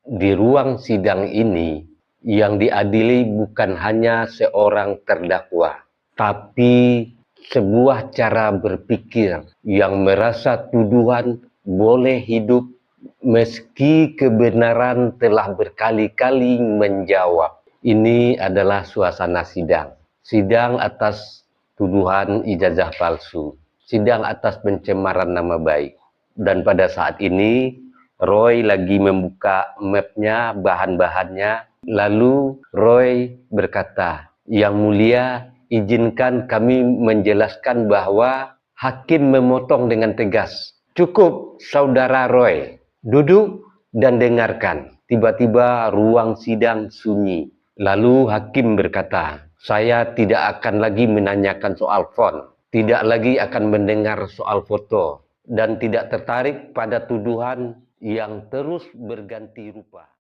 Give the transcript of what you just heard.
Di ruang sidang ini, yang diadili bukan hanya seorang terdakwa, tapi sebuah cara berpikir yang merasa tuduhan boleh hidup meski kebenaran telah berkali-kali menjawab. Ini adalah suasana sidang. Sidang atas tuduhan ijazah palsu. Sidang atas pencemaran nama baik. Dan pada saat ini, Roy lagi membuka mapnya, bahan-bahannya. Lalu Roy berkata, "Yang Mulia, izinkan kami menjelaskan bahwa hakim memotong dengan tegas. Cukup, Saudara Roy. Duduk dan dengarkan." Tiba-tiba ruang sidang sunyi. Lalu hakim berkata, "Saya tidak akan lagi menanyakan soal font, tidak lagi akan mendengar soal foto, dan tidak tertarik pada tuduhan yang terus berganti rupa."